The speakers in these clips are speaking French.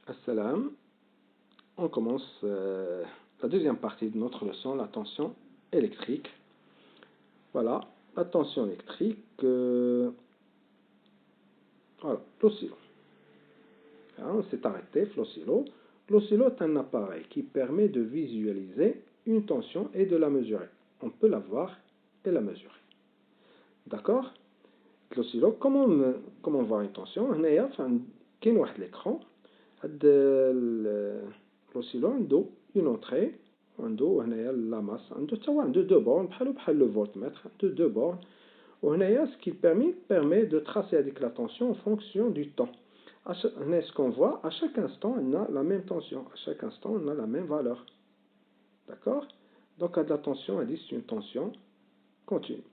Assalam, on commence la deuxième partie de notre leçon, la tension électrique. Voilà, la tension électrique, voilà, l'oscillo. On s'est arrêté, l'oscillo. L'oscillo est un appareil qui permet de visualiser une tension et de la mesurer. On peut la voir et la mesurer. D'accord? L'oscillo, comment voir une tension? Il y a l'écran. l'oscillo عنده une entrée عنده هنايا la masse عنده deux bornes بحال le voltmètre عنده deux bornes وهنايا ce qui permet de tracer avec la tension en fonction du temps. Ce qu'on voit, à chaque instant on a la même tension, à chaque instant on a la même valeur. D'accord? Donc à de la tension, elle dit c'est une tension continue.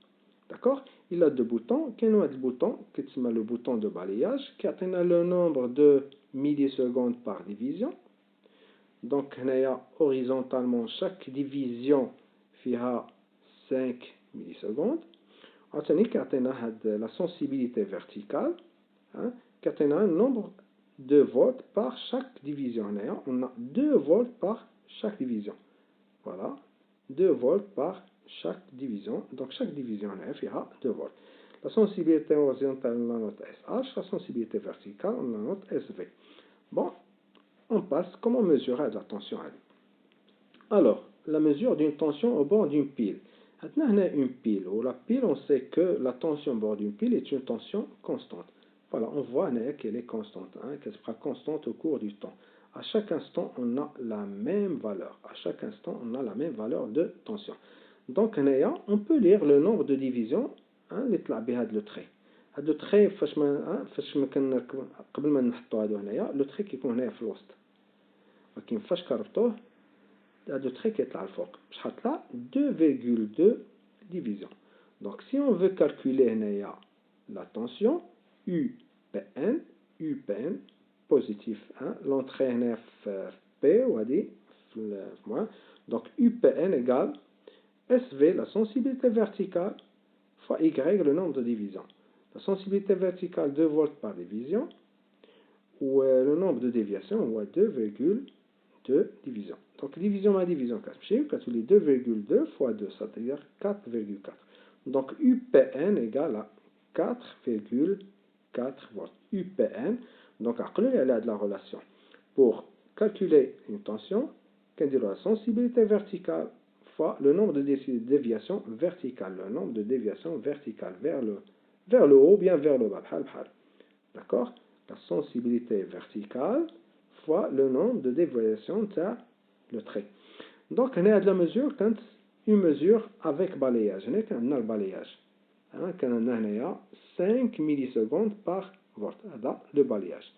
D'accord? Il a deux boutons. Quel est le bouton? Le bouton de balayage qui atteint le nombre de millisecondes par division. Donc, horizontalement, chaque division fait 5 millisecondes. Ensuite, qui atteint la sensibilité verticale, qui atteint un nombre de volts par chaque division. On a 2 volts par chaque division. Voilà, 2 volts par chaque division. Donc, chaque division fera 2 volts. La sensibilité horizontale, on la note SH. La sensibilité verticale, on la note SV. Bon, on passe. Comment mesurer la tension à lui? Alors, la mesure d'une tension au bord d'une pile. Maintenant, on a une pile. Ou la pile, on sait que la tension au bord d'une pile est une tension constante. Voilà, on voit qu'elle est constante, qu'elle sera constante au cours du temps. À chaque instant, on a la même valeur. À chaque instant, on a la même valeur de tension. Donc, on peut lire le nombre de divisions اللي طلع بهذا le trait. هذا le trait فاش ما كنركب قبل ما نحطو هادو هنايا لو تري كيكون هنايا في الوسط. ولكن فاش كربطوه هذا le trait كيطلع الفوق. شحال طلع 2,2 divisions. Donc, si on veut calculer هنايا la tension UPN, UPN positif, l'entrée هنا في P وهذه في moins. Donc UPN égale SV, la sensibilité verticale, fois Y, le nombre de divisions. La sensibilité verticale 2 volts par division, ou le nombre de déviations, on voit 2,2 divisions. Donc division à division, quand les 2,2 fois 2, c'est-à-dire 4,4. Donc UPN égale à 4,4 volts. UPN, donc à la relation. Pour calculer une tension, qu'on dit la sensibilité verticale fois le nombre de déviations verticales. Le nombre de déviations verticales vers le haut, bien vers le bas. D'accord? La sensibilité verticale fois le nombre de déviations de le trait. Donc, on a de la mesure quand une mesure avec balayage. On a le balayage. On a 5 millisecondes par volt. C'est le balayage.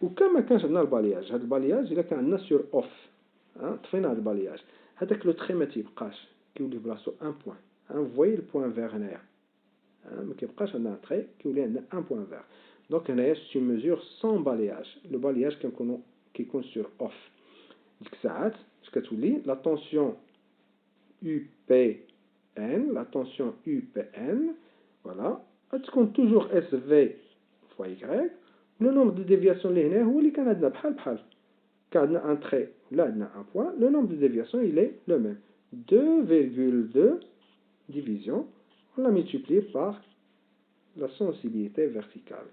وكان ما كانش عندنا البالياج هذا البالياج الا كان عندنا سور اوف طفينا هذا البالياج هذاك لو تري ما تيبقاش كيولي بلاصتو ان بوين فوي البوين فيغ هنايا ما كيبقاش عندنا تري كيولي عندنا ان بوين فيغ دونك هنايا سي ميزور سون بالياج لو بالياج كيكون سور اوف ديك الساعات اش كتولي لا طونسيون يو بي ان لا طونسيون يو بي ان فوالا غتكون توجور اس في فوا y. Le nombre de déviations linéaires, هو اللي كان عندنا بحال كان عندنا un trait ولا عندنا un point, le nombre de déviations il est le même. 2,2 divisions, on l'a multiplié par la sensibilité verticale.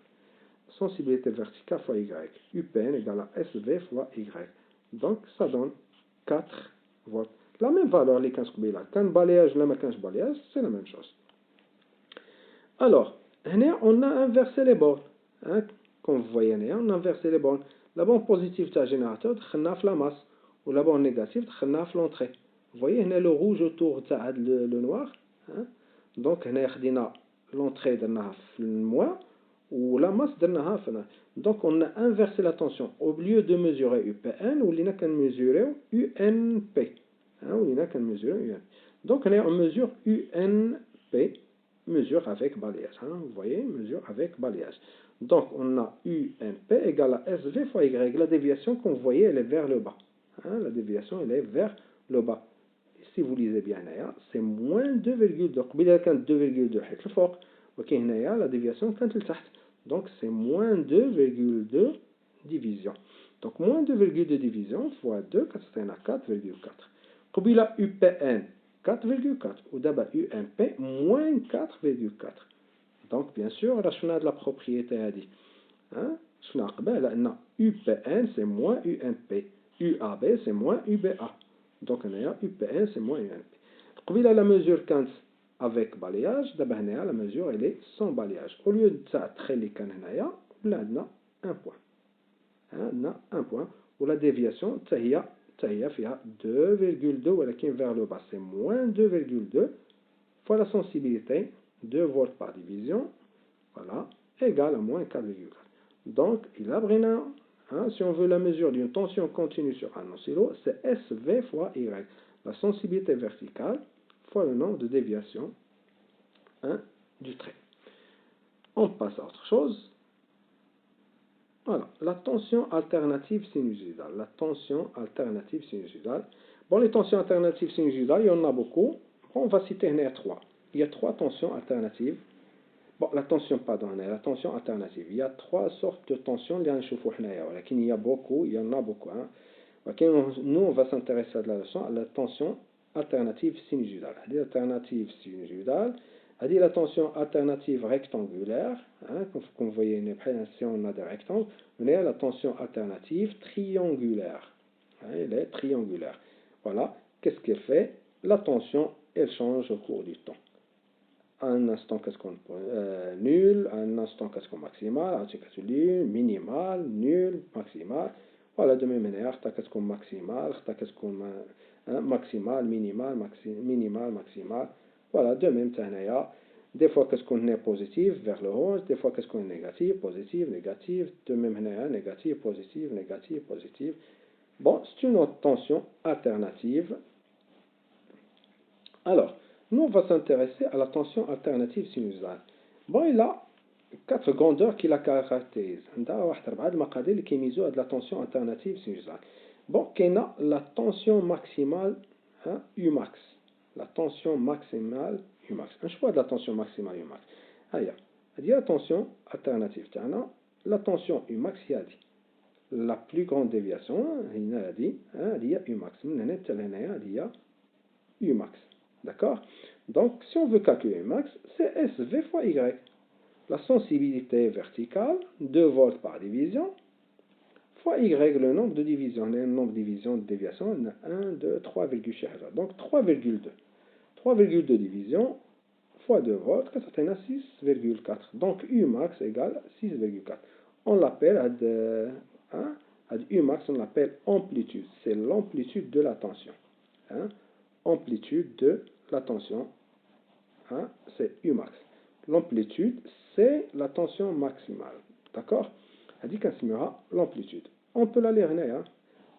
Sensibilité verticale fois Y. UPN égale à SV fois Y. Donc ça donne 4 volts. La même valeur, les 15 là. Quand balayage, là, 15 balayage, c'est la même chose. Alors, on a inversé les bornes. Comme vous voyez, on a inversé les bornes. La borne positive de la générateur, on a la masse. Ou la borne négative, on a l'entrée. Vous voyez, on a le rouge autour de le noir. Donc, on a l'entrée de le moins. Ou la masse de la. Donc, on a inversé la tension. Au lieu de mesurer UPN, on a mesurer UNP. Donc, on mesure UNP. Mesure avec balayage. Vous voyez, mesure avec balayage. Donc, on a UNP égale à SV fois Y. La déviation qu'on voyait, elle est vers le bas. La déviation, elle est vers le bas. Et si vous lisez bien, c'est moins 2,2. قبيله كانت 2,2 حيت الفوق. ولكن هنايا la déviation كانت لتحت. Donc, c'est moins 2,2 division. Donc, moins 2,2 division fois 2, كتعطينا 4,4. قبيلة UPN 4,4 ودابا UMP moins 4,4. Donc, bien sûr, راه شفنا هاد la propriété هادي. شفنا قبل أن UPN c'est moins UMP. UAB c'est moins UBA. Donc, هنايا UPN c'est moins UMP. قبيلة la mesure كانت avec balayage, دابا هنايا la mesure elle est sans balayage. Au lieu تاع التخي اللي كان هنايا ولا عندنا un point. عندنا un point. ولا déviation حتى هي فيها 2,2 ولكن vers le bas c'est moins 2,2 fois la sensibilité 2 volts par division, voilà, égale à moins 4,4. Donc, il a brinna, si on veut la mesure d'une tension continue sur un oscillo, c'est SV fois Y, la sensibilité verticale fois le nombre de déviations du trait. On passe à autre chose. Voilà, la tension alternative sinusodale. La tension alternative sinusodale. Bon, les tensions alternatives sinusodales, il y en a beaucoup. Bon, on va citer trois. Il y a trois tensions alternatives. Bon, la tension alternative. Il y a trois sortes de tensions. Il y a beaucoup, il y en a beaucoup. Nous, on va s'intéresser à la leçon, à la tension alternative sinusodale. L'alternative sinusodale, la tension alternative rectangulaire, comme vous voyez, si on a des rectangles, on a la tension alternative triangulaire. Elle est triangulaire. Voilà, qu'est-ce qu'elle fait? La tension, elle change au cours du temps. À un instant, qu'est-ce qu'on nul, à un instant, qu'est-ce qu'on maximal, à un instant, minimal, nul, maximal. Voilà, de même manière, qu'est-ce qu'on maximal, qu'est-ce qu'on maximal, minimal, minimal, maximal. Voilà, de même manière, des fois qu'est-ce qu'on est positif vers le haut, des fois qu'est-ce qu'on est négatif, positif, négatif, de même manière, négatif, positif, négatif, positif. Bon, c'est une autre tension alternative. Alors, nous, on va s'intéresser à la tension alternative sinusale. Bon, il a quatre grandeurs qui la caractérisent. Il y a quatre مقادير qui كيميزوا هاد la tension alternative sinusale. Bon, كاينه la tension maximale Umax. La tension maximale Umax. نشوفوا هاد la tension maximale Umax. هيا هذه la tension alternative تاعنا. La tension Umax هي هذه. La plus grande déviation هنا هذه هي Umax. من هنا حتى لهنايا هذه هي Umax. D'accord? Donc, si on veut calculer Umax, c'est SV fois Y. La sensibilité verticale, 2 volts par division, fois Y, le nombre de divisions. Le nombre de divisions de déviation, 1, 2, 3, donc 3,2. 3,2 divisions fois 2 volts, ça fait 6,4. Donc Umax égale 6,4. On l'appelle, Umax, on l'appelle amplitude. C'est l'amplitude de la tension. Amplitude de la tension, c'est Umax. L'amplitude, c'est la tension maximale. D'accord? Elle dit qu'on l'amplitude. On peut la lire,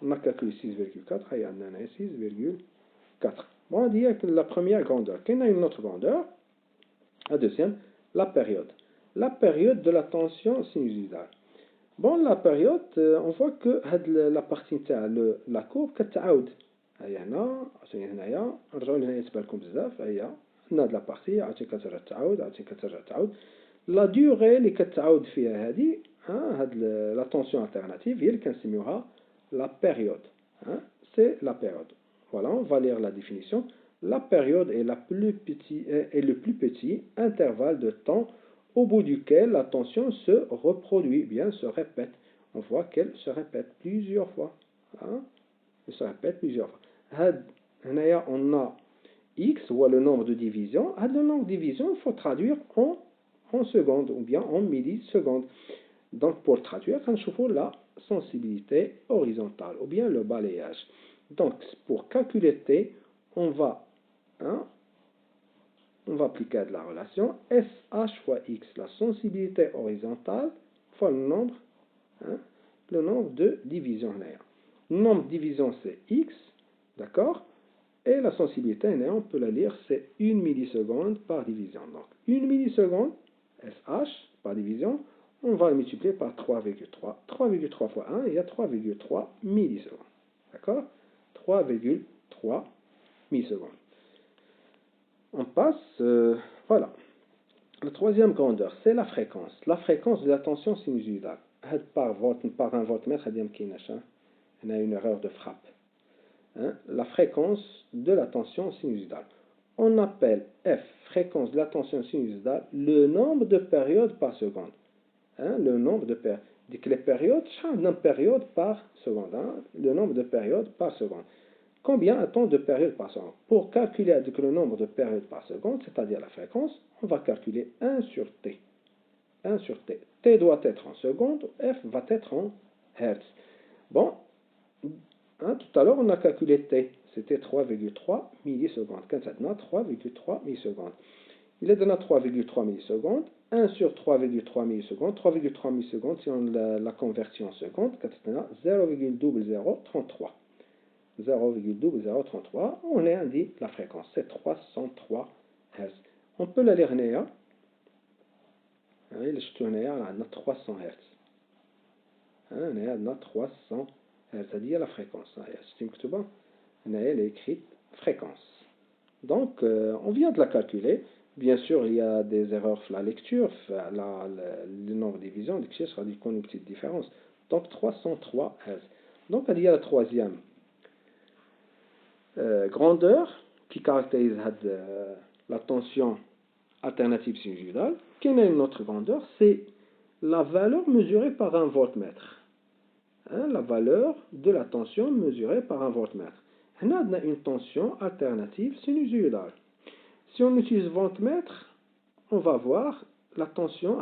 on a calculé 6,4, il y a 6,4. Bon, on dit que la première grandeur. Qu'il y a une autre grandeur. La deuxième, la période. La période de la tension sinusodale. Bon, la période, on voit que la partie de la courbe كتعاود. هيا هنا هنايا نرجعوا لهنا يتبان لكم بزاف. هيا هنا هاد لابارتي عاد كترجع تعاود عاد كترجع تعاود. لا دوغي اللي كتعاود فيها هادي هاد لا طونسيون التيرناتيف هي اللي كنسميوها لا بيريود. سي لا بيريود. Voilà, on va lire la définition. La période est le plus petit intervalle de temps au bout duquel la tension se reproduit, bien se répète. On voit qu'elle se répète plusieurs fois. Elle se répète plusieurs fois. On a X, ou le nombre de divisions. Le nombre de divisions, il faut traduire en secondes, ou bien en millisecondes. Donc, pour traduire, on trouve la sensibilité horizontale, ou bien le balayage. Donc, pour calculer T, on va appliquer de la relation SH fois X, la sensibilité horizontale, fois le nombre de divisions. Le nombre de divisions, c'est X, d'accord? Et la sensibilité, on peut la lire, c'est 1 milliseconde par division. Donc, 1 milliseconde, SH par division, on va le multiplier par 3,3. 3,3 fois 1, il y a 3,3 millisecondes. D'accord? 3,3 millisecondes. On passe, voilà. La troisième grandeur, c'est la fréquence. La fréquence de la tension sinusodale. par un voltmètre, on a une erreur de frappe. Hein, la fréquence de la tension sinusale. On appelle F, fréquence de la tension sinusale, le nombre de périodes par seconde. Hein, le nombre de périodes. Les périodes, une période par seconde. Hein, le nombre de périodes par seconde. Combien a-t-on de périodes par seconde? Pour calculer le nombre de périodes par seconde, c'est-à-dire la fréquence, on va calculer 1 sur T. 1 sur T. T doit être en secondes, F va être en Hertz. Bon, hein, tout à l'heure, on a calculé T. C'était 3,3 millisecondes. Quand ça donne 3,3 millisecondes. Il est donné 3,3 millisecondes. 1 sur 3,3 millisecondes. 3,3 millisecondes, si on la convertit en secondes, 0,0033. 0,0033. On a dit la fréquence, c'est 303 Hz. On peut la lire néa. Il est 300 Hz. On a 300 Hz, c'est-à-dire la fréquence. Elle est écrite fréquence. Donc, on vient de la calculer. Bien sûr, il y a des erreurs sur la lecture, le nombre de divisions, il sera une petite différence. Donc, 303 Hz. Donc, il y a la troisième grandeur qui caractérise la tension alternative sinusale. Quelle est une autre grandeur? C'est la valeur mesurée par un voltmètre. Hein, la valeur de la tension mesurée par un voltmètre. On a une tension alternative sinusale. Si on utilise voltmètre, on va voir la tension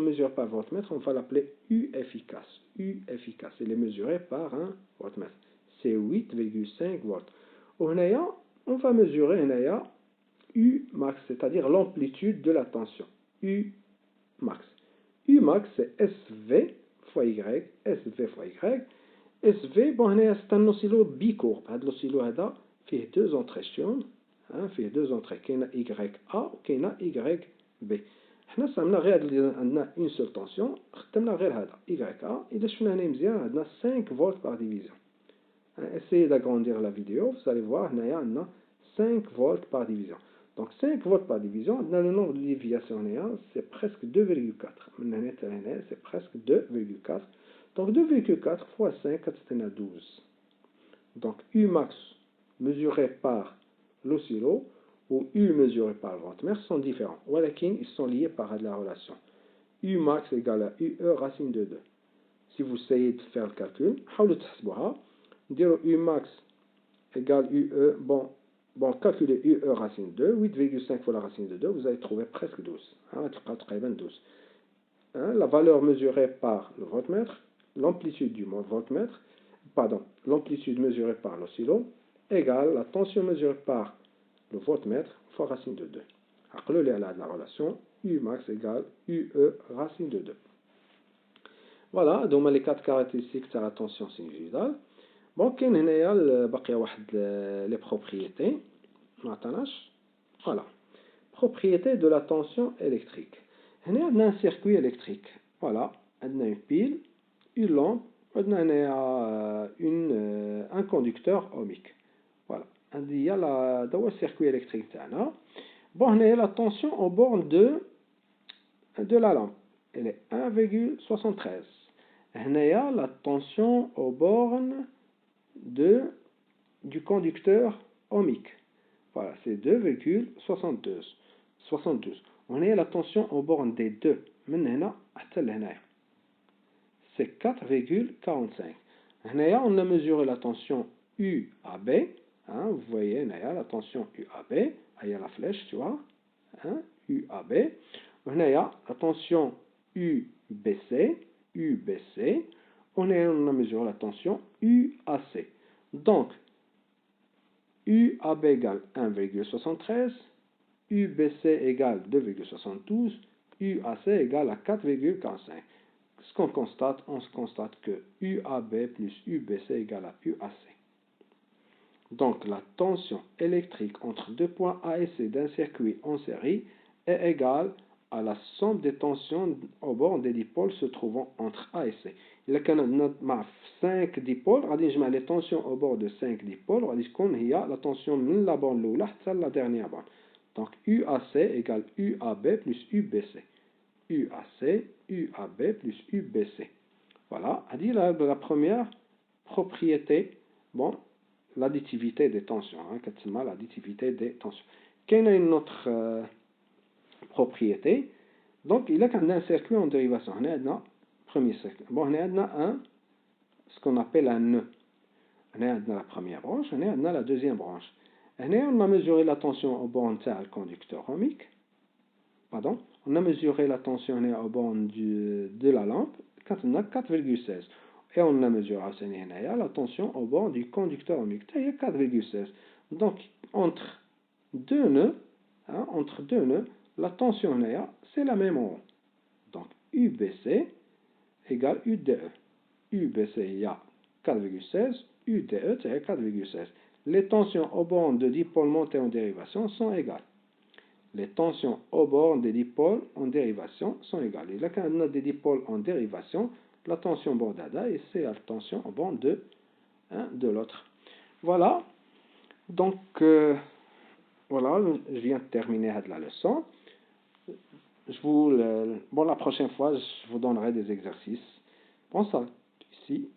mesurée par voltmètre, on va l'appeler U efficace. U efficace, elle est mesurée par un voltmètre. C'est 8,5 volts. On va mesurer U max, c'est-à-dire l'amplitude de la tension. U max. U max, c'est SV fois Y, SV fois Y. SV, bon, c'est un oscillo bicourbe. L'oscillo fait deux entrées. فيه deux entrées, كاينه YA وكاينه YB. حنا صامنا غير عندنا une seule tension, خدمنا غير هذا YA. إذا شفنا هنا مزيان عندنا 5 volts par division. Essayez d'agrandir la vidéo, vous allez voir هنايا عندنا 5 volts par division. Donc 5 volts par division, عندنا le nombre de déviations هنايا c'est presque 2,4. من هنا حتى هنا c'est presque 2,4. Donc 2,4 fois 5 كتعطينا 12. Donc U max mesuré par l'oscillo ou U mesuré par le voltmètre sont différents. ولكن ils sont liés par la relation. U max égale à UE racine de 2. Si vous essayez de faire le calcul, حاولوا تحسبوها. Dire U max égale UE, bon, calculez UE racine 2, 8,5 fois la racine de 2, vous allez trouver presque 12. تقريبا 12. La valeur mesurée par le voltmètre, l'amplitude du voltmètre, l'amplitude mesurée par l'oscillo, égale la tension mesurée par le voltmètre fois racine de 2. Alors, la relation U max égale UE racine de 2. Voilà, donc les 4 caractéristiques de la tension sinusale. Bon, il y a les propriétés. Voilà. Propriétés de la tension électrique. Il y a un circuit électrique. Voilà, on a une pile, une lampe, on a un conducteur ohmique. Voilà, il y a le circuit électrique. Bon, il y a la tension aux bornes de la lampe. Elle est 1,73. Il y a la tension aux bornes du conducteur ohmique. Voilà, c'est 2,72. On a la tension aux bornes des deux. C'est 4,45. On a mesuré la tension UAB. Hein, vous voyez, la tension UAB. Il y a la flèche, tu vois. Hein, UAB. On a la tension UBC. On a mesuré la tension UAC. Donc, UAB égale 1,73, UBC égale 2,72, UAC égale à 4,45. Ce qu'on constate, on se constate que UAB plus UBC égale à UAC. Donc, la tension électrique entre deux points A et C d'un circuit en série est égale à la somme des tensions au bord des dipôles se trouvant entre A et C. Il y a 5 dipôles, غادي نجمع les tensions au bord de 5 dipôles, غادي تكون هي la tension من la borne الأولى حتى la dernière borne. Donc UAC égale UAB plus UBC. UAC, UAB plus UBC. Voilà, a dit la première propriété, bon, l'additivité des tensions, hein, l'additivité des tensions. Quelle est une autre propriété? Donc, il y a un circuit en dérivation. On a un premier circuit. Bon, on a ce qu'on appelle un nœud. On a la première branche, on a la deuxième branche. On a mesuré la tension au borne du conducteur ohmique. Pardon, on a mesuré la tension au borne de la lampe, quand on a 4,16. Et on a mesuré la tension au bord du conducteur ohmique, c'est 4,16. Donc, entre deux nœuds, la tension c'est la même en haut. Donc, UBC égale UDE. UBC, il y a 4,16, UDE, c'est 4,16. Les tensions au bord de dipôle monté en dérivation sont égales. Les tensions au bord des dipôles en dérivation sont égales. Et là, quand on a des dipôles en dérivation, la tension bord d'A et c'est la tension au bord de l'autre. Voilà. Donc, voilà, je viens de terminer la leçon. Bon, la prochaine fois, je vous donnerai des exercices. Bon, ça, ici.